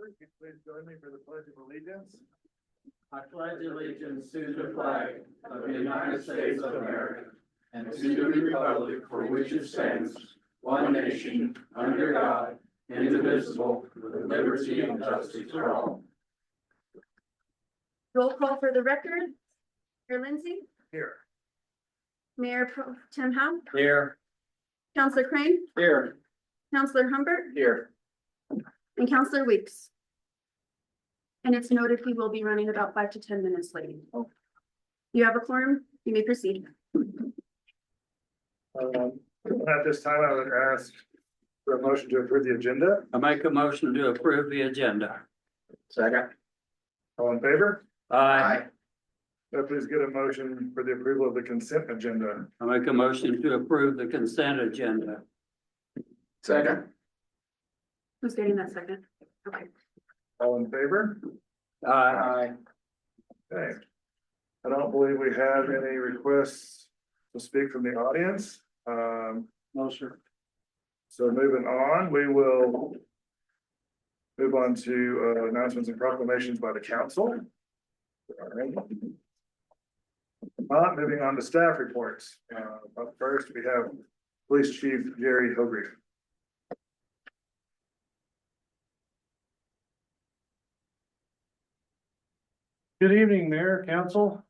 Please join me for the Pledge of Allegiance. I pledge allegiance to the flag of the United States of America and to the republic for which it stands, one nation, under God, indivisible, with liberty and justice for all. Roll call for the record. Mayor Lindsay, Here. Mayor Pro Tem Howe, Here. Councillor Crane, Here. Councillor Humbert, Here. and Councillor Weeks. And it's noted he will be running about 5 to 10 minutes late. You have a quorum, you may proceed. At this time, I would ask for a motion to approve the agenda. I make a motion to approve the agenda. Second. All in favor? Aye. Please get a motion for the approval of the consent agenda. I make a motion to approve the consent agenda. Second. Who's getting that second? Okay. All in favor? Aye. Okay. I don't believe we have any requests to speak from the audience. No, sir. So moving on, we will move on to announcements and proclamations by the council. Moving on to staff reports. Up first, we have Police Chief Jerry Hogre. Good evening, Mayor, Council.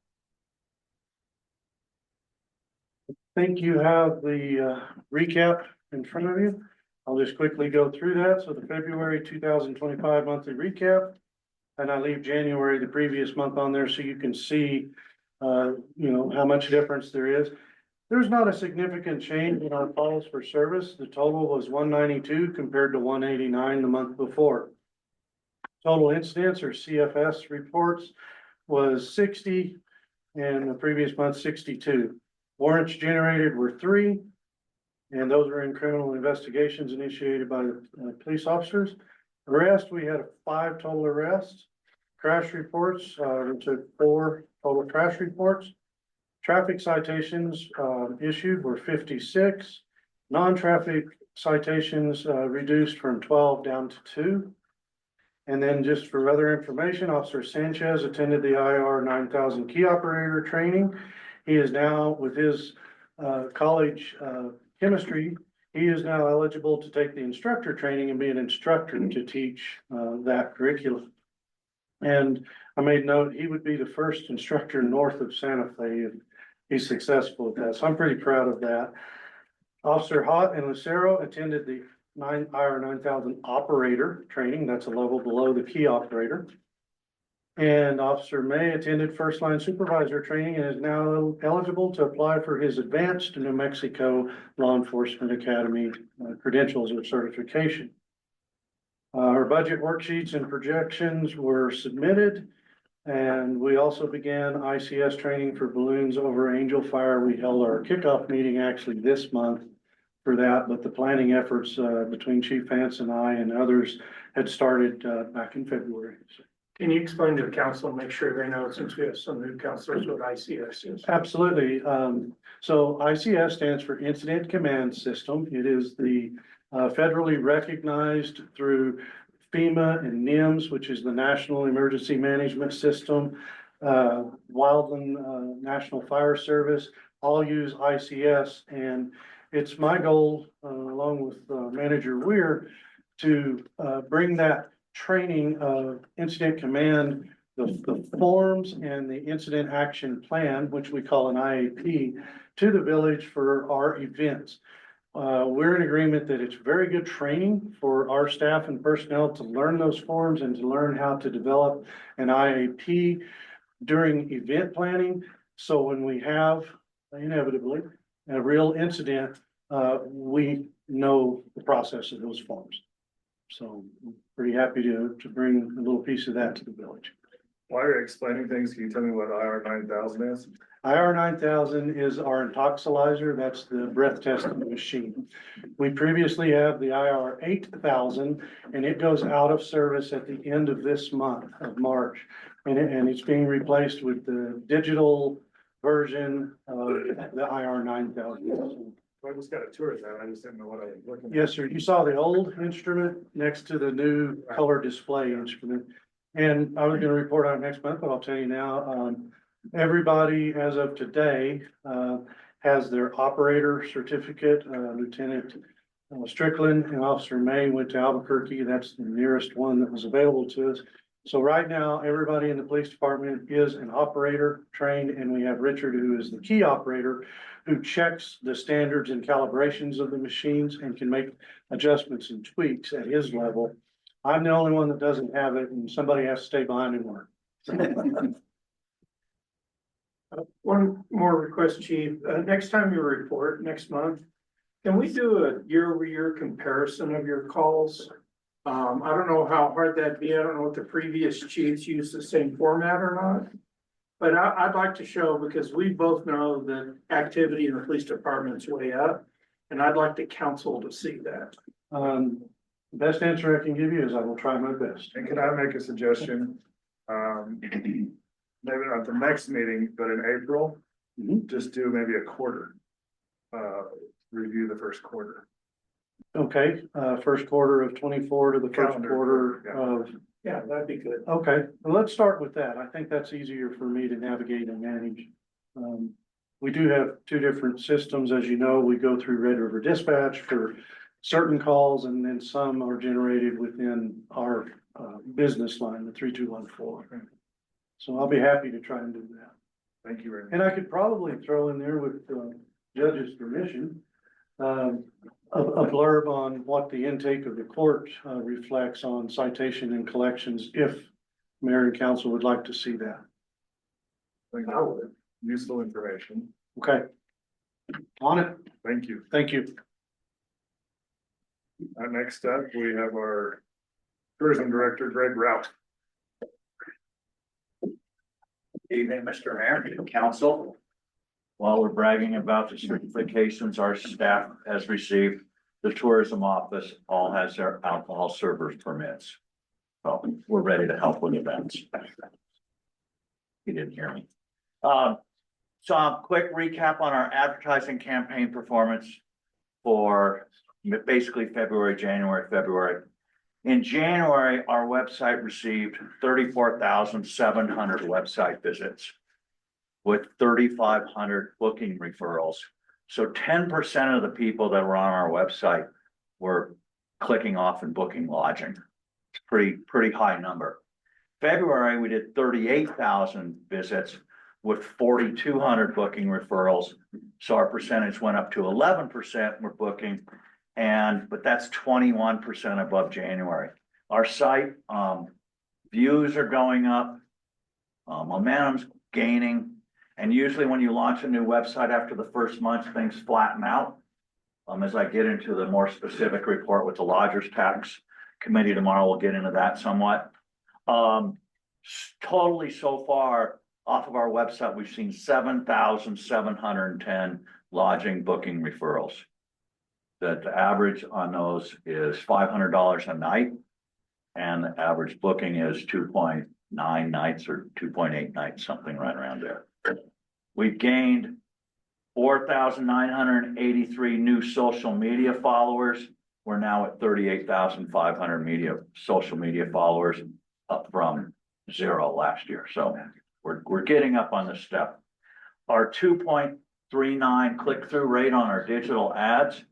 I think you have the recap in front of you. I'll just quickly go through that. So the February 2025 monthly recap. And I leave January, the previous month, on there so you can see, how much difference there is. There's not a significant change in our calls for service. The total was 192 compared to 189 the month before. Total incidents or CFS reports was 60 and the previous month 62. Warrants generated were 3, and those were in criminal investigations initiated by the police officers. Arrest, we had 5 total arrests. Crash reports, we took 4 total crash reports. Traffic citations issued were 56. Non-traffic citations reduced from 12 down to 2. And then just for other information, Officer Sanchez attended the IR 9000 key operator training. He is now with his college chemistry. He is now eligible to take the instructor training and be an instructor to teach that curriculum. And I made note, he would be the first instructor north of Santa Fe if he's successful with that. So I'm pretty proud of that. Officer Hott and Lucero attended the IR 9000 operator training. That's a level below the key operator. And Officer May attended first line supervisor training and is now eligible to apply for his advanced New Mexico Law Enforcement Academy credentials or certification. Our budget worksheets and projections were submitted, and we also began ICS training for balloons over Angel Fire. We held our kickoff meeting actually this month for that, but the planning efforts between Chief Vance and I and others had started back in February. Can you explain to the council and make sure they know, since we have some new councilors, what ICS is? Absolutely. So ICS stands for Incident Command System. It is the federally recognized through FEMA and NIMS, which is the National Emergency Management System, Wildland National Fire Service, all use ICS. And it's my goal, along with Manager Weir, to bring that training of incident command, the forms and the incident action plan, which we call an IAP, to the village for our events. We're in agreement that it's very good training for our staff and personnel to learn those forms and to learn how to develop an IAP during event planning. So when we have inevitably a real incident, we know the process of those forms. So I'm pretty happy to bring a little piece of that to the village. While you're explaining things, can you tell me what IR 9000 is? IR 9000 is our intoxilizer. That's the breath testing machine. We previously have the IR 8000, and it goes out of service at the end of this month of March. And it's being replaced with the digital version of the IR 9000. I just got a tour of that. I just didn't know what I was looking at. Yes, sir. You saw the old instrument next to the new color display instrument. And I was gonna report on it next month, but I'll tell you now, everybody as of today, has their operator certificate. Lieutenant Strickland and Officer May went to Albuquerque. That's the nearest one that was available to us. So right now, everybody in the police department is an operator trained, and we have Richard, who is the key operator, who checks the standards and calibrations of the machines and can make adjustments and tweaks at his level. I'm the only one that doesn't have it, and somebody has to stay behind and work. One more request, Chief. Next time you report, next month, can we do a year-over-year comparison of your calls? I don't know how hard that'd be. I don't know if the previous chiefs used the same format or not. But I'd like to show, because we both know that activity in the police department's way up. And I'd like the council to see that. The best answer I can give you is I will try my best. And can I make a suggestion? Maybe not the next meeting, but in April, Mhm. just do maybe a quarter. Review the first quarter. Okay, first quarter of 24 to the first Calendar, quarter yeah. of, Yeah, that'd be good. okay, well, let's start with that. I think that's easier for me to navigate and manage. We do have two different systems, as you know. We go through Red River Dispatch for certain calls, and then some are generated within our business line, the 3214. So I'll be happy to try and do that. Thank you very much. And I could probably throw in there with judge's permission, a blurb on what the intake of the court reflects on citation and collections, if mayor and council would like to see that. Thank you. Useful information. Okay. On it. Thank you. Thank you. Next up, we have our tourism director, Greg Rout. Evening, Mr. Mayor and Council. While we're bragging about the certifications our staff has received, the tourism office all has their alcohol servers permits. So we're ready to help with events. You didn't hear me. So a quick recap on our advertising campaign performance for basically February, January, February. In January, our website received 34,700 website visits with 3,500 booking referrals. So 10% of the people that were on our website were clicking off and booking lodging. It's pretty high number. February, we did 38,000 visits with 4,200 booking referrals. So our percentage went up to 11% were booking, but that's 21% above January. Our site views are going up, momentum's gaining. And usually when you launch a new website after the first month, things flatten out. As I get into the more specific report with the Lodgers Tax Committee tomorrow, we'll get into that somewhat. Totally so far off of our website, we've seen 7,710 lodging booking referrals. That the average on those is $500 a night. And the average booking is 2.9 nights or 2.8 nights, something right around there. We've gained 4,983 new social media followers. We're now at 38,500 social media followers, up from 0 last year. So we're getting up on the step. Our 2.39 click-through rate on our digital ads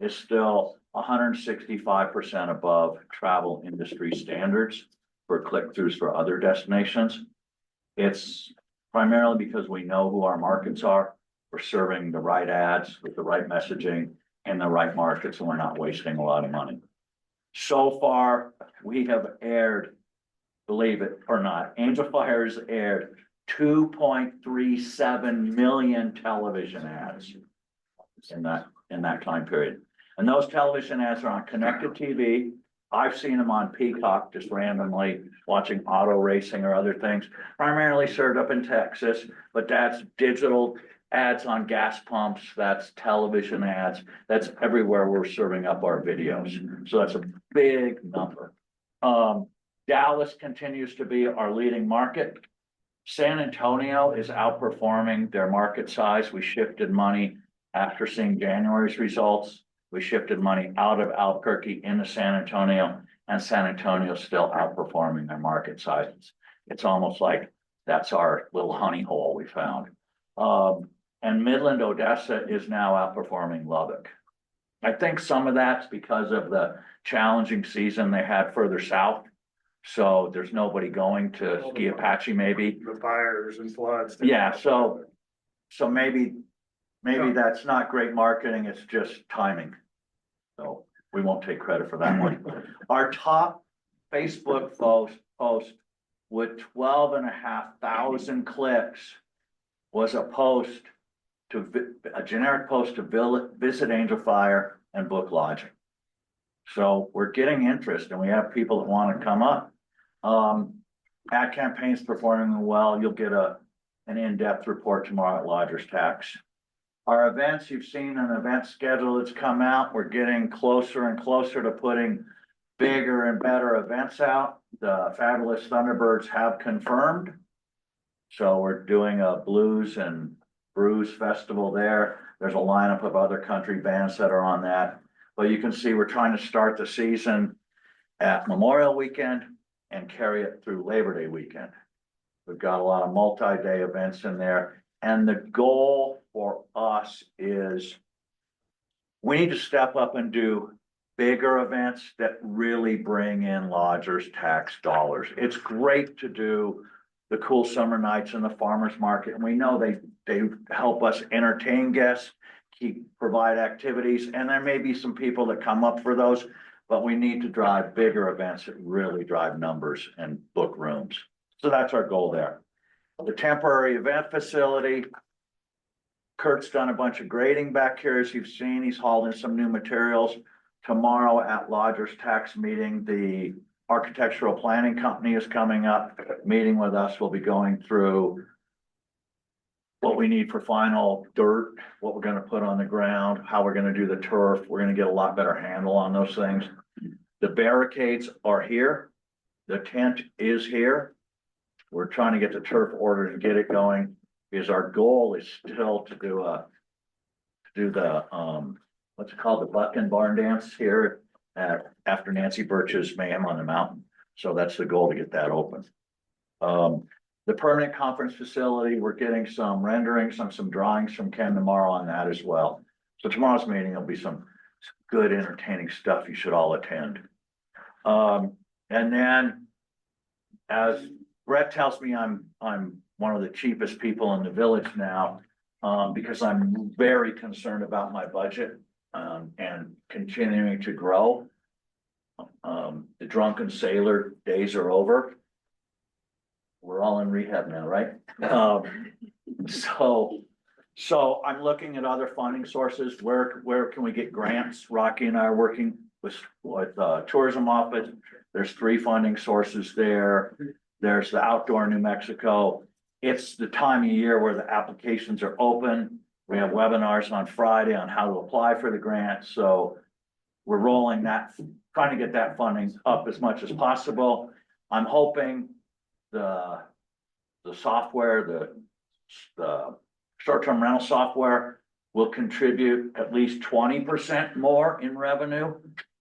is still 165% above travel industry standards for click-throughs for other destinations. It's primarily because we know who our markets are. We're serving the right ads with the right messaging in the right markets, and we're not wasting a lot of money. So far, we have aired, believe it or not, Angel Fire has aired 2.37 million television ads in that time period. And those television ads are on connected TV. I've seen them on Peacock, just randomly watching auto racing or other things, primarily served up in Texas, but that's digital ads on gas pumps, that's television ads, that's everywhere we're serving up our videos. So that's a big number. Dallas continues to be our leading market. San Antonio is outperforming their market size. We shifted money After seeing January's results, we shifted money out of Albuquerque into San Antonio, and San Antonio is still outperforming their market sizes. It's almost like that's our little honey hole we found. And Midland Odessa is now outperforming Lubbock. I think some of that's because of the challenging season they had further south. So there's nobody going to Ski Apache maybe. The fires and floods. Yeah, so maybe that's not great marketing, it's just timing. So we won't take credit for that one. Our top Facebook post with 12,500 clicks was a generic post to visit Angel Fire and book lodging. So we're getting interest and we have people that want to come up. Ad campaign's performing well. You'll get an in-depth report tomorrow at Lodgers Tax. Our events, you've seen an event schedule that's come out. We're getting closer and closer to putting bigger and better events out. The Fabulous Thunderbirds have confirmed. So we're doing a blues and brews festival there. There's a lineup of other country bands that are on that. But you can see we're trying to start the season at Memorial Weekend and carry it through Labor Day weekend. We've got a lot of multi-day events in there. And the goal for us is we need to step up and do bigger events that really bring in Lodgers Tax dollars. It's great to do the cool summer nights in the farmers market. And we know they help us entertain guests, provide activities, and there may be some people that come up for those, but we need to drive bigger events that really drive numbers and book rooms. So that's our goal there. The temporary event facility. Kurt's done a bunch of grading back here, as you've seen. He's hauled in some new materials. Tomorrow at Lodgers Tax meeting, the architectural planning company is coming up, meeting with us. We'll be going through what we need for final dirt, what we're gonna put on the ground, how we're gonna do the turf. We're gonna get a lot better handle on those things. The barricades are here. The tent is here. We're trying to get the turf ordered and get it going, because our goal is still to do the what's it called, the Bucking Barn Dance here after Nancy Birch's Mayhem on the Mountain. So that's the goal, to get that open. The permanent conference facility, we're getting some renderings, some drawings from Ken tomorrow on that as well. So tomorrow's meeting will be some good entertaining stuff you should all attend. And then as Brett tells me, I'm one of the cheapest people in the village now, because I'm very concerned about my budget, and continuing to grow. The drunken sailor days are over. We're all in rehab now, right? So I'm looking at other funding sources. Where can we get grants? Rocky and I are working with tourism office. There's 3 funding sources there. There's the Outdoor New Mexico. It's the time of year where the applications are open. We have webinars on Friday on how to apply for the grant. So we're rolling that, trying to get that funding up as much as possible. I'm hoping the software, the short-term rental software will contribute at least 20% more in revenue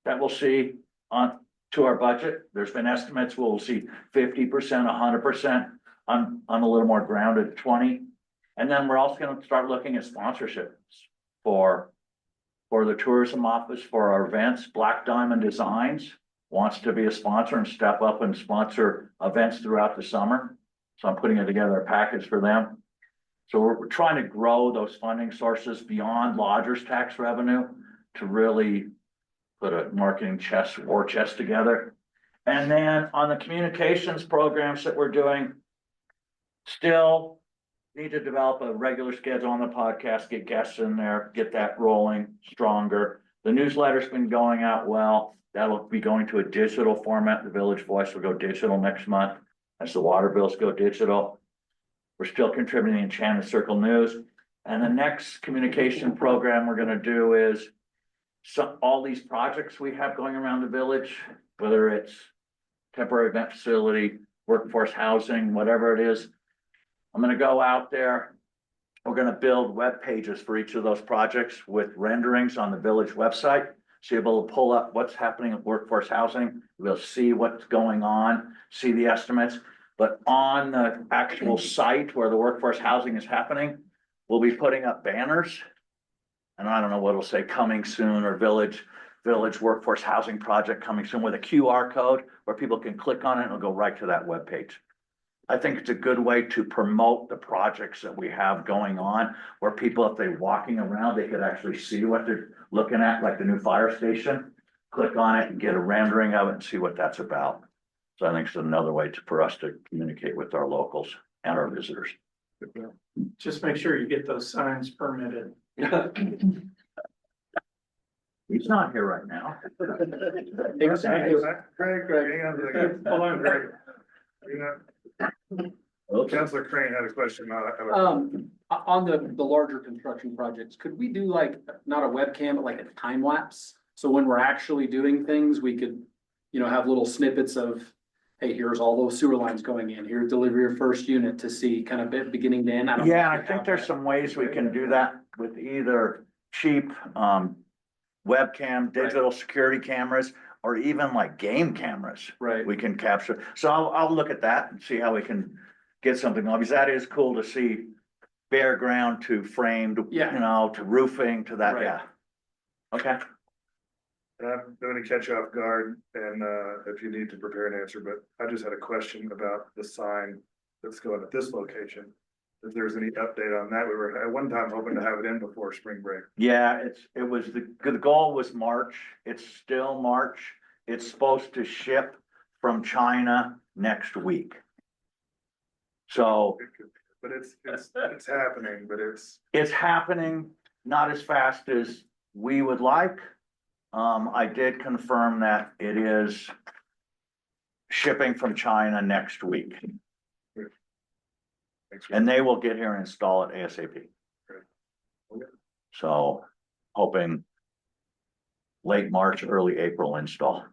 that we'll see to our budget. There's been estimates we'll see 50%, 100%. I'm a little more grounded at 20. And then we're also going to start looking at sponsorships for the tourism office, for our events. Black Diamond Designs wants to be a sponsor and step up and sponsor events throughout the summer. So I'm putting together a package for them. So we're trying to grow those funding sources beyond Lodgers Tax revenue to really put a marketing war chest together. And then on the communications programs that we're doing, still need to develop a regular schedule on the podcast, get guests in there, get that rolling stronger. The newsletter's been going out well. That'll be going to a digital format. The Village Voice will go digital next month as the water bills go digital. We're still contributing to Enchanted Circle News. And the next communication program we're gonna do is all these projects we have going around the village, whether it's temporary event facility, workforce housing, whatever it is. I'm gonna go out there We're gonna build web pages for each of those projects with renderings on the village website. So you're able to pull up what's happening at workforce housing, we'll see what's going on, see the estimates. But on the actual site where the workforce housing is happening, we'll be putting up banners. And I don't know what it'll say, coming soon, or village workforce housing project coming soon, with a QR code where people can click on it and it'll go right to that web page. I think it's a good way to promote the projects that we have going on, where people, if they're walking around, they could actually see what they're looking at, like the new fire station. Click on it and get a rendering of it and see what that's about. So I think it's another way for us to communicate with our locals and our visitors. Just make sure you get those signs permitted. He's not here right now. Craig, hang on a second. Hold on, Craig. Councilor Crane had a question On the larger construction projects, could we do like, not a webcam, but like a time lapse? So when we're actually doing things, we could, have little snippets of, hey, here's all those sewer lines going in, here's delivery of first unit, to see kind of beginning to end. I don't know if Yeah, we I think have there's that. some ways we can do that with either cheap webcam, digital security cameras, or even like game cameras. Right. We can capture. So I'll look at that and see how we can get something on, because that is cool to see bare ground to framed, Yeah. to roofing to that, Right. yeah. Okay, I'm going to catch you off guard and if you need to prepare an answer, but I just had a question about the sign that's going at this location. If there's any update on that, we were at one time hoping to have it in before spring break. yeah, it was, the goal was March, it's still March. It's supposed to ship from China next week. So But it's happening, but it's happening, not as fast as we would like. I did confirm that it is shipping from China next week, and they will get here and install it ASAP. Okay. So hoping late March, early April install.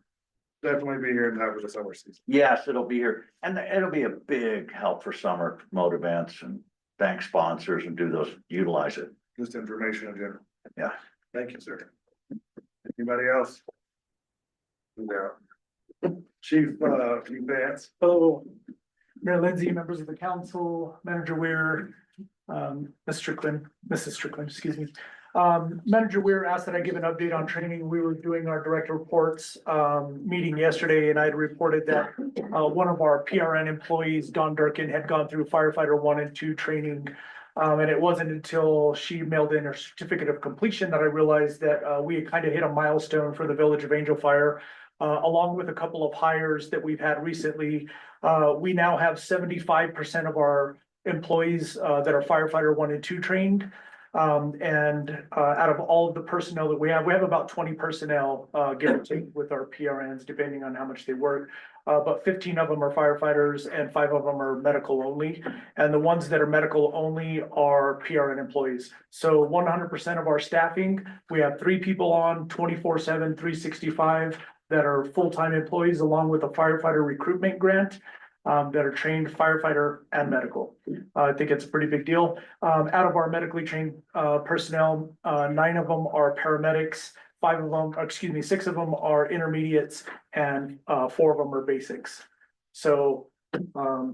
definitely be here in time for the summer season. Yes, it'll be here, and it'll be a big help for summer promote events and thank sponsors and do those, utilize it. Just information in general. Yeah. Thank you, sir. Anybody else? Yeah. Chief Vance. Hello, Mayor Lindsay, members of the council, Manager Weir, Mrs. Strickland, excuse me. Manager Weir asked that I give an update on training. We were doing our direct reports meeting yesterday, and I had reported that one of our PRN employees, Dawn Durkin, had gone through firefighter 1 and 2 training. And it wasn't until she mailed in her certificate of completion that I realized that we had kind of hit a milestone for the Village of Angel Fire. Along with a couple of hires that we've had recently, we now have 75% of our employees that are firefighter 1 and 2 trained. And out of all of the personnel that we have about 20 personnel, give or take, with our PRNs, depending on how much they work. But 15 of them are firefighters and 5 of them are medical only. And the ones that are medical only are PRN employees. So 100% of our staffing, we have 3 people on 24/7, 365 that are full-time employees, along with a firefighter recruitment grant. That are trained firefighter and medical. I think it's a pretty big deal. Out of our medically trained personnel, 9 of them are paramedics, 6 of them are intermediates, and 4 of them are basics. So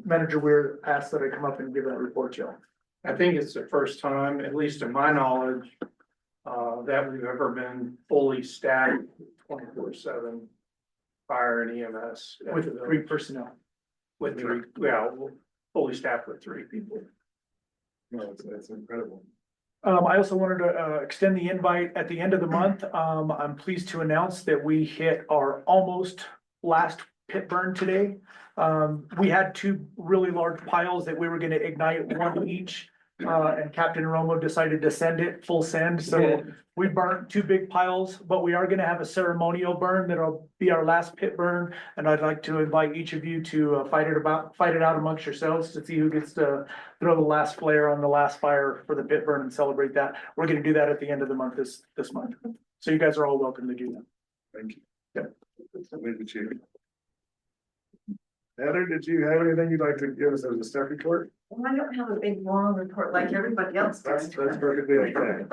Manager Weir asked that I come up and give that report, Joe. I think it's the first time, at least to my knowledge, that we've ever been fully staffed 24/7 fire and EMS. With 3 personnel. With 3, fully staffed with 3 people. No, it's incredible. I also wanted to extend the invite at the end of the month. I'm pleased to announce that we hit our almost last pit burn today. We had 2 really large piles that we were gonna ignite, 1 each. And Captain Romo decided to send it full send, so we burnt 2 big piles, but we are gonna have a ceremonial burn that'll be our last pit burn. And I'd like to invite each of you to fight it out amongst yourselves to see who gets to throw the last flare on the last fire for the pit burn and celebrate that. We're gonna do that at the end of the month this month. So you guys are all welcome to do that. Thank you. Yep. Leave the chief. Heather, did you have anything you'd like to give us as a staff report? Well, I don't have a big long report like everybody else That's does. perfectly okay.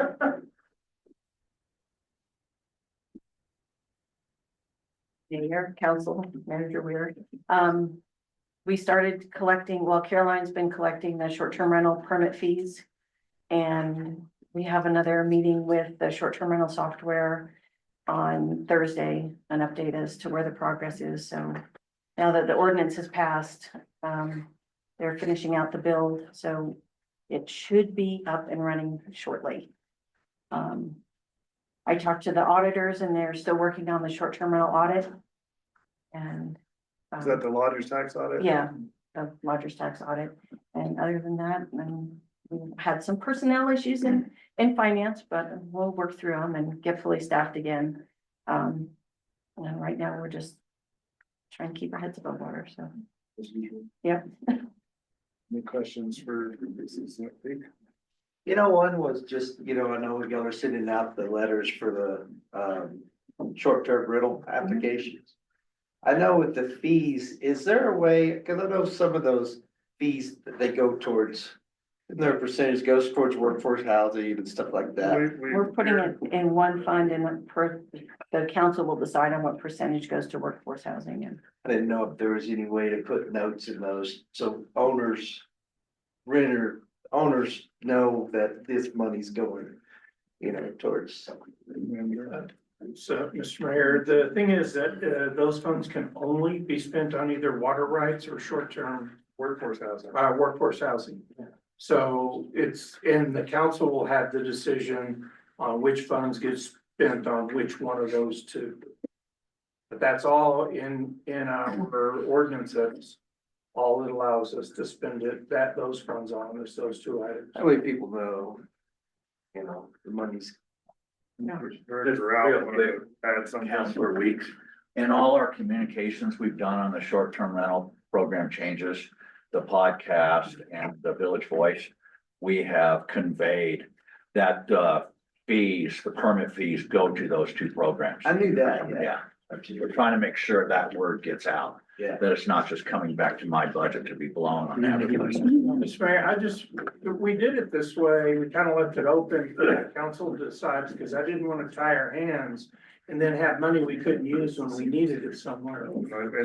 Mayor, council, manager Weir. We started collecting, well, Caroline's been collecting the short-term rental permit fees. And we have another meeting with the short-term rental software on Thursday, an update as to where the progress is. So now that the ordinance has passed, they're finishing out the build, so it should be up and running shortly. I talked to the auditors and they're still working on the short-term rental audit. And. Is that the lodger's tax audit? Yeah, the lodger's tax audit. And other than that, we had some personnel issues in finance, but we'll work through them and get fully staffed again. And right now we're just trying to keep our heads above water, so. As usual. Yeah. Any questions for? You know, one was just, I know y'all are sending out the letters for the short-term rental applications. I know with the fees, is there a way, cause I know some of those fees that they go towards, their percentage goes towards workforce housing and stuff like that. We're putting it in one fund and the council will decide on what percentage goes to workforce housing and. I didn't know if there was any way to put notes in those, so owners know that this money's going, towards. So, Mr. Mayor, the thing is that those funds can only be spent on either water rights or short-term Workforce housing. workforce housing. So and the council will have the decision on which funds get spent on which one of those two. But that's all in our ordinance, that's all it allows us to spend those funds on is those two items. That way people know, the money's. Add some. Counselor Weeks, in all our communications we've done on the short-term rental program changes, the podcast and the Village Voice, we have conveyed that the permit fees go to those two programs. I knew that, Yeah, we're trying to make sure that word gets out, Yeah. that it's not just coming back to my budget to be blown on advertising. Mr. Mayor, we did it this way, we kind of left it open for the council to decide, because I didn't want to tie our hands and then have money we couldn't use when we needed it somewhere.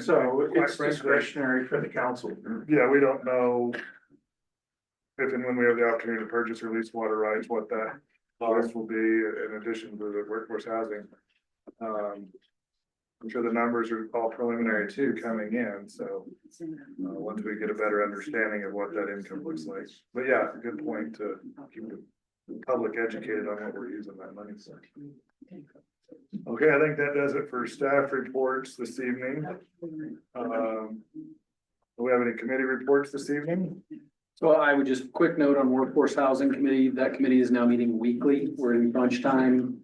So it's discretionary for the council. Yeah, we don't know if and when we have the opportunity to purchase or lease water rights, what that cost will be in addition to the workforce housing. I'm sure the numbers are all preliminary too coming in, so once we get a better understanding of what that income looks like. But yeah, it's a good point to keep the public educated on what we're using that money for. Okay, I think that does it for staff reports this evening. Do we have any committee reports this evening? So I would just quick note on Workforce Housing Committee, that committee is now meeting weekly. We're in crunch time.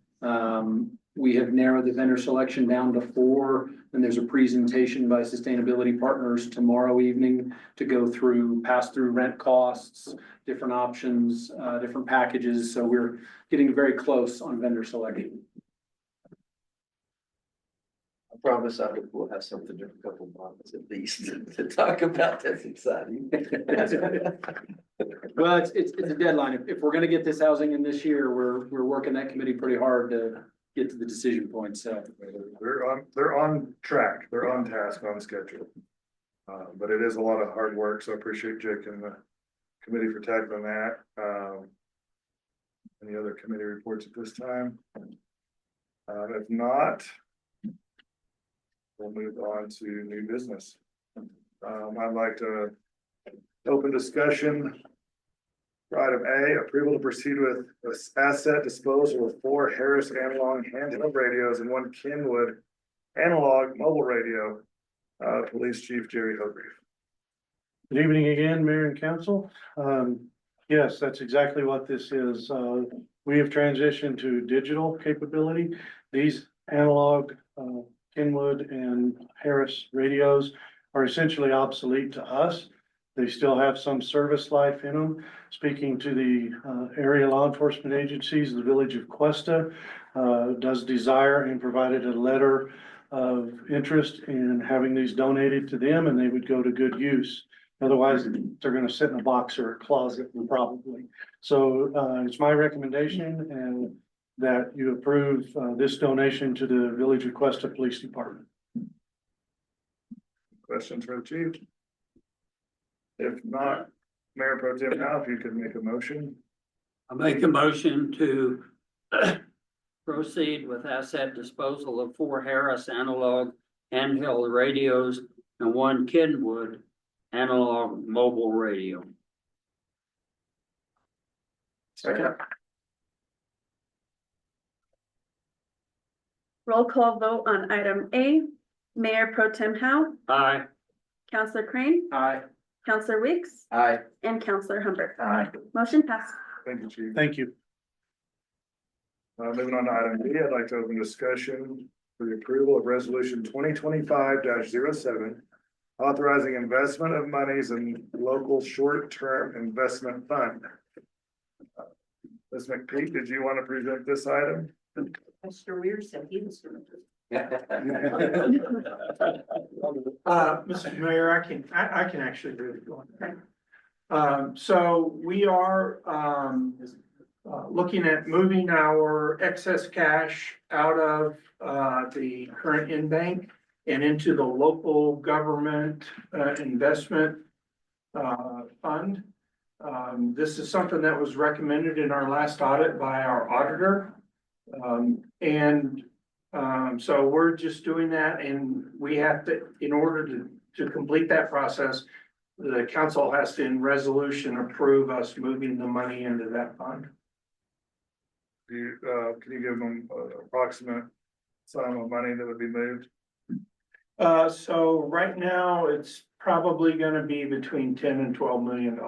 We have narrowed the vendor selection down to 4, and there's a presentation by Sustainability Partners tomorrow evening to go through pass-through rent costs, different options, different packages. So we're getting very close on vendor selection. I promise we'll have something in a couple months at least to talk about. That's exciting. Well, it's a deadline. If we're gonna get this housing in this year, we're working that committee pretty hard to get to the decision point, so. They're on track, they're on task, on schedule. But it is a lot of hard work, so I appreciate Jake and the committee for tackling that. Any other committee reports at this time? If not, we'll move on to new business. I'd like to open discussion. Item A, approval to proceed with asset disposal of 4 Harris analog handheld radios and 1 Kenwood analog mobile radio. Police Chief Jerry Hogrefe. Good evening again, Mayor and Council. Yes, that's exactly what this is. We have transitioned to digital capability. These analog Kenwood and Harris radios are essentially obsolete to us. They still have some service life in them. Speaking to the area law enforcement agencies, the village of Cuesta does desire and provided a letter of interest in having these donated to them and they would go to good use. Otherwise, they're gonna sit in a box or a closet probably. So, it's my recommendation and that you approve, this donation to the Village of Cuesta Police Department. Questions for the chief? If not, Mayor Pro Tem Howe, if you could make a motion. I make a motion to proceed with asset disposal of 4 Harris analog handheld radios and 1 Kenwood analog mobile radio. Second. Roll call vote on item A. Mayor Pro Tem Howe, Aye. Counselor Crane, Aye. Counselor Weeks, Aye. and Counselor Humbert. Aye. Motion passed. Thank you, chief. Thank you. Moving on to item B, I'd like to open discussion for the approval of resolution 2025-07, authorizing investment of monies in local short-term investment fund. Ms. McPeak, did you want to present this item? Mr. Weir said he was gonna do Mr. Mayor, I can actually do it. So we are, looking at moving our excess cash out of, the current in-bank and into the local government, investment, fund. This is something that was recommended in our last audit by our auditor. So we're just doing that and we have to, in order to complete that process, the council has to in resolution approve us moving the money into that fund. Do you, can you give them approximate sum of money that would be moved? So right now it's probably gonna be between $10 and $12 million.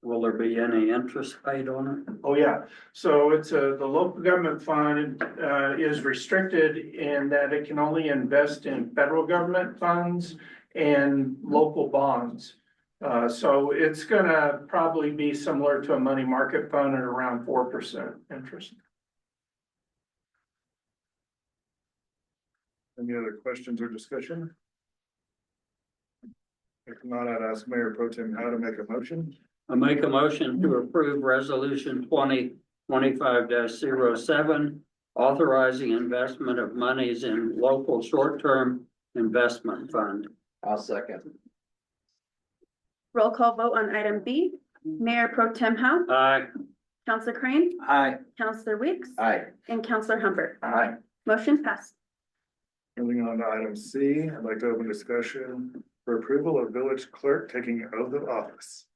Will there be any interest paid on it? Oh, yeah. So it's the local government fund is restricted in that it can only invest in federal government funds and local bonds. So it's gonna probably be similar to a money market fund at around 4% interest. Any other questions or discussion? If not, I'd ask Mayor Pro Tem Howe to make a motion. I make a motion to approve resolution 2025-07, authorizing investment of monies in local short-term investment fund. I'll second. Roll call vote on item B. Mayor Pro Tem Howe, Aye. Counselor Crane, Aye. Counselor Weeks, Aye. and Counselor Humbert. Aye. Motion passed. Moving on to item C, I'd like to open discussion for approval of village clerk taking oath of office.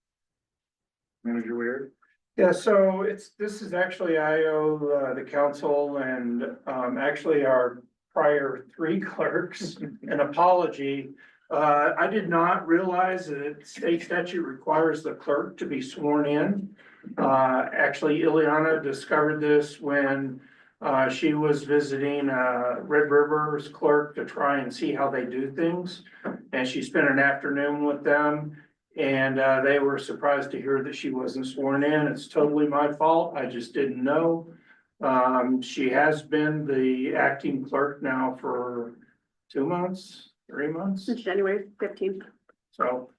Manager Weir. Yeah, so this is actually, I owe the council and actually our prior 3 clerks an apology. I did not realize that state statute requires the clerk to be sworn in. Actually, Ileana discovered this when she was visiting Red River's clerk to try and see how they do things. And she spent an afternoon with them. And they were surprised to hear that she wasn't sworn in. It's totally my fault. I just didn't know. She has been the acting clerk now for 2 months, 3 months. Since January 15th. So,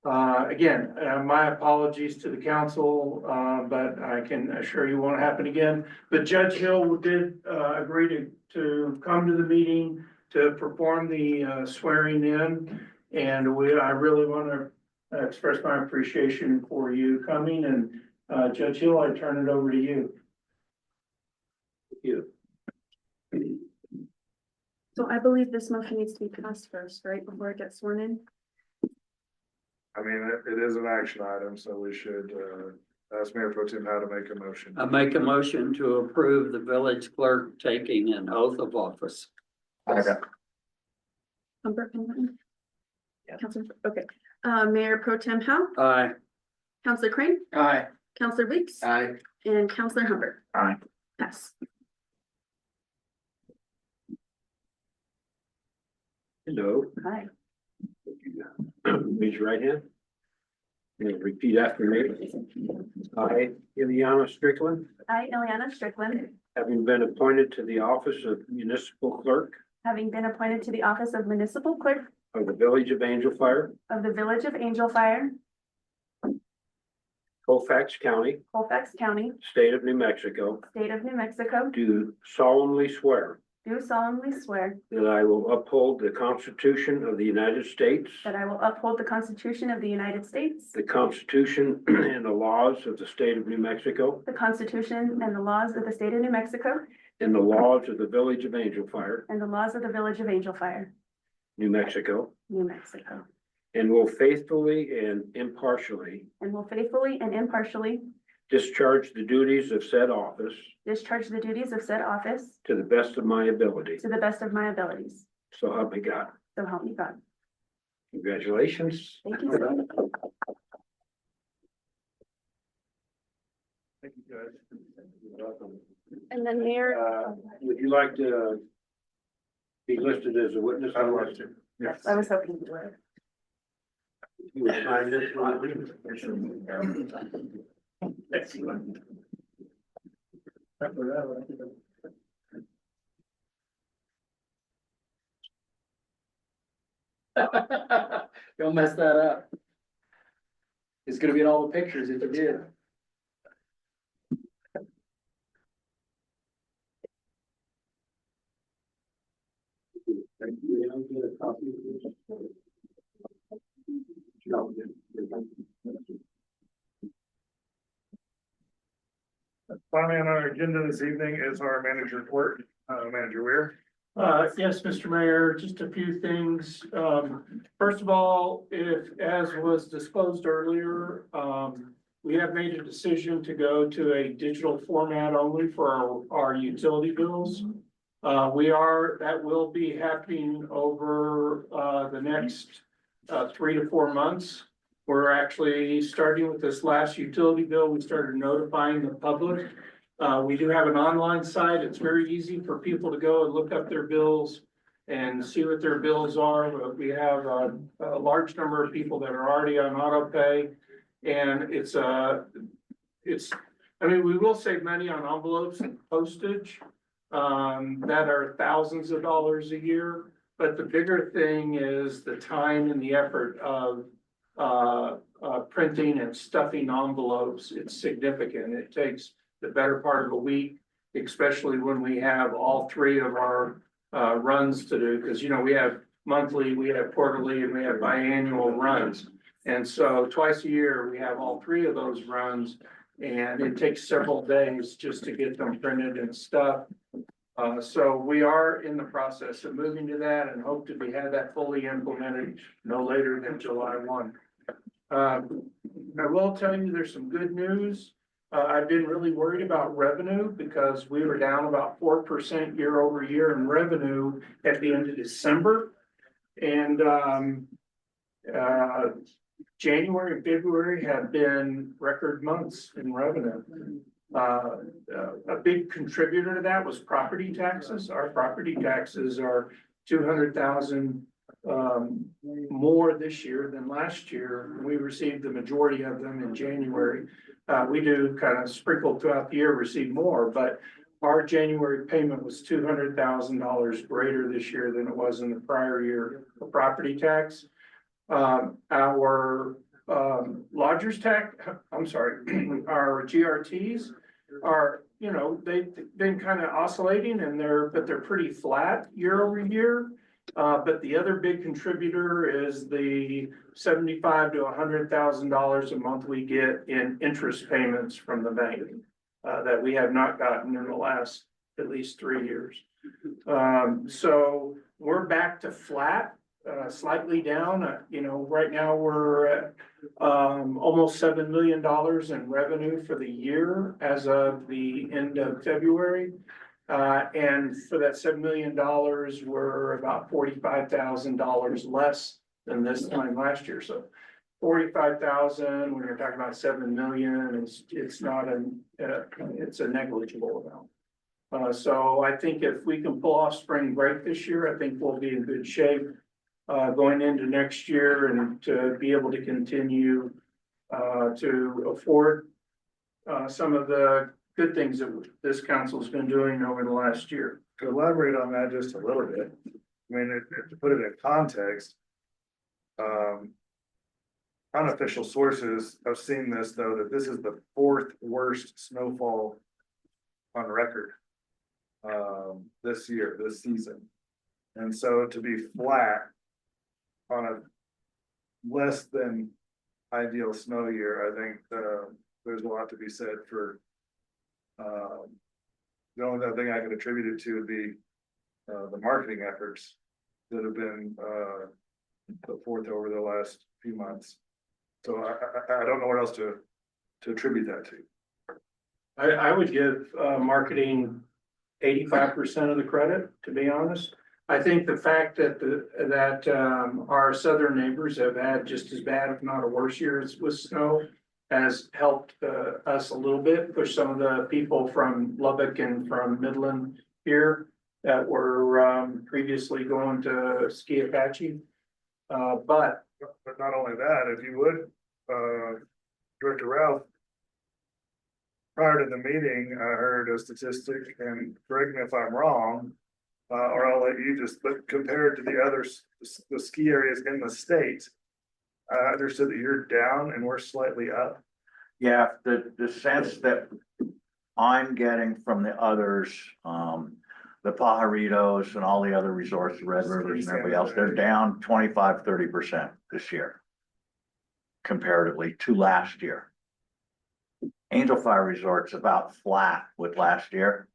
again, my apologies to the council, but I can assure you won't happen again. But Judge Hill did agree to come to the meeting to perform the swearing in. And I really want to express my appreciation for you coming, and Judge Hill, I turn it over to you. So I believe this motion needs to be passed first, right, before it gets sworn in? I mean, it is an action item, so we should ask Mayor Pro Tem Howe to make a motion. I make a motion to approve the village clerk taking an oath of office. Humbert and Martin? Yeah. Counselor, okay. Mayor Pro Tem Howe, Aye. Counselor Crane, Aye. Counselor Weeks, Aye. and Counselor Humbert. Aye. Pass. Hello, Hi. raise your right hand. And repeat after me. I, Ileana Strickland, I, Ileana Strickland, having been appointed to the office of municipal clerk having been appointed to the office of municipal clerk of the village of Angel Fire, of the village of Angel Fire, Colfax County, Colfax County, state of New Mexico, state of New Mexico, do solemnly swear do solemnly swear that I will uphold the Constitution of the United States, that I will uphold the Constitution of the United States, the Constitution and the laws of the state of New Mexico, the Constitution and the laws of the state of New Mexico, and the laws of the village of Angel Fire, and the laws of the village of Angel Fire, New Mexico, New Mexico, and will faithfully and impartially and will faithfully and impartially discharge the duties of said office discharge the duties of said office to the best of my ability. to the best of my abilities. So help me God. So help me God. Congratulations. Thank you. So much. Thank you, guys. And then Mayor, Would you like to be listed as a witness? I'd like to. yes, I was hoping you would. You would sign this one? Excellent. Don't mess that up. It's gonna be in all the pictures if you did. Finally, on our agenda this evening is our manager report, Manager Weir. Yes, Mr. Mayor, just a few things. First of all, if, as was disclosed earlier, we have made a decision to go to a digital format only for our utility bills. That will be happening over, the next, 3 to 4 months. We're actually starting with this last utility bill. We started notifying the public. We do have an online site. It's very easy for people to go and look up their bills and see what their bills are. But we have a large number of people that are already on auto pay. And I mean, we will save money on envelopes and postage that are thousands of dollars a year. But the bigger thing is the time and the effort of printing and stuffing envelopes. It's significant. It takes the better part of a week, especially when we have all 3 of our runs to do. Because, you know, we have monthly, we have quarterly, and we have biannual runs. And so twice a year, we have all 3 of those runs. And it takes several days just to get them printed and stuff. So we are in the process of moving to that and hope to have that fully implemented no later than July 1. I will tell you, there's some good news. I've been really worried about revenue because we were down about 4% year over year in revenue at the end of December. And January and February have been record months in revenue. A big contributor to that was property taxes. Our property taxes are 200,000 more this year than last year. We received the majority of them in January. We do kind of sprinkle throughout the year, receive more, but our January payment was $200,000 greater this year than it was in the prior year for property tax. Our lodgers tax, our GRTs are, you know, they've been kind of oscillating and they're pretty flat year over year. But the other big contributor is the $75,000 to $100,000 a month we get in interest payments from the bank that we have not gotten in the last at least 3 years. So we're back to flat, slightly down. You know, right now we're at almost $7 million in revenue for the year as of the end of February. And for that $7 million, we're about $45,000 less than this time last year. So 45,000, when you're talking about 7 million, it's not it's a negligible amount. So I think if we can pull off spring break this year, I think we'll be in good shape going into next year and to be able to continue to afford some of the good things that this council's been doing over the last year. To elaborate on that just a little bit, I mean, to put it in context. Unofficial sources have seen this, though, that this is the fourth worst snowfall on record. This year, this season. And so to be flat on a less than ideal snow year, I think, there's a lot to be said for. The only other thing I can attribute it to would be, the marketing efforts that have been, put forth over the last few months. So I don't know what else to attribute that to. I would give, marketing 85% of the credit, to be honest. I think the fact that our southern neighbors have had just as bad, if not a worse year with snow, has helped us a little bit, push some of the people from Lubbock and from Midland here that were previously going to Ski Apache. But not only that, if you would, Director Ralph. Prior to the meeting, I heard a statistic, and correct me if I'm wrong, or I'll let you just, but compared to the others, the ski areas in the state. I understood that you're down and we're slightly up. Yeah, the sense that I'm getting from the others, the Pajaritos and all the other resorts, Red Rivers and everybody else, they're down 25-30% this year. Comparatively to last year. Angel Fire Resort's about flat with last year.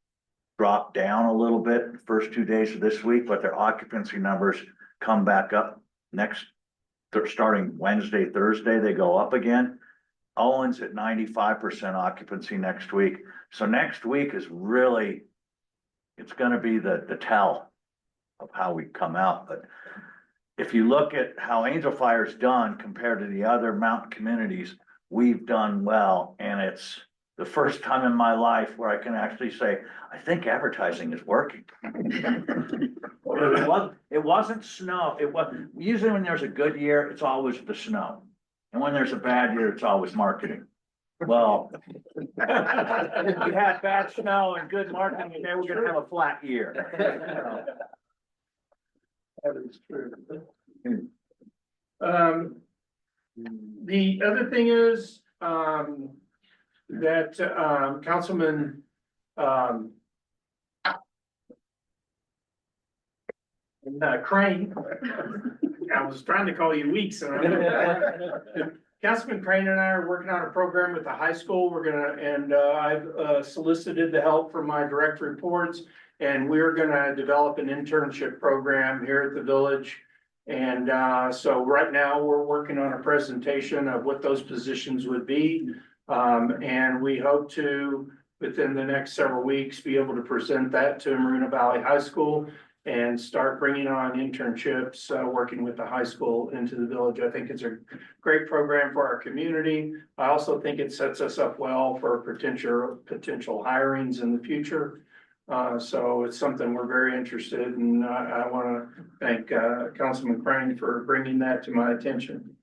Dropped down a little bit the first 2 days of this week, but their occupancy numbers come back up starting Wednesday, Thursday, they go up again. Owens at 95% occupancy next week. So next week is really, it's gonna be the tell of how we come out. But if you look at how Angel Fire's done compared to the other mountain communities, we've done well. And it's the first time in my life where I can actually say, I think advertising is working. It wasn't snow. It was usually when there's a good year, it's always the snow. And when there's a bad year, it's always marketing. Well, if we had bad snow and good marketing, then we're gonna have a flat year. that is true. The other thing is, that, Councilman, Crane, I was trying to call you Weeks. Councilman Crane and I are working on a program with the high school. I've solicited the help from my direct reports. And we're gonna develop an internship program here at the village. And so right now we're working on a presentation of what those positions would be. And we hope to, within the next several weeks, be able to present that to Marina Valley High School and start bringing on internships, working with the high school into the village. I think it's a great program for our community. I also think it sets us up well for potential hirings in the future. So it's something we're very interested in. I want to thank Councilman Crane for bringing that to my attention.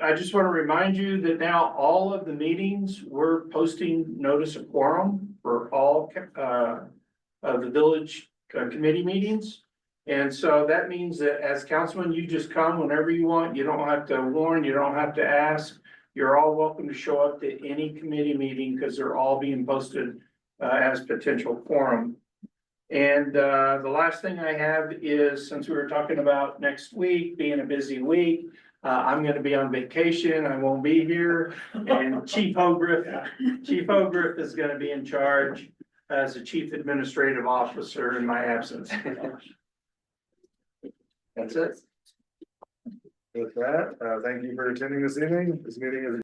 I just want to remind you that now all of the meetings, we're posting notice of quorum for all of the village committee meetings. And so that means that as councilman, you just come whenever you want. You don't have to warn, you don't have to ask. You're all welcome to show up to any committee meeting because they're all being posted as potential quorum. And the last thing I have is, since we were talking about next week being a busy week, I'm going to be on vacation. I won't be here. And Chief Hogriff is going to be in charge as the chief administrative officer in my absence. That's it. With that, thank you for attending this evening. This meeting is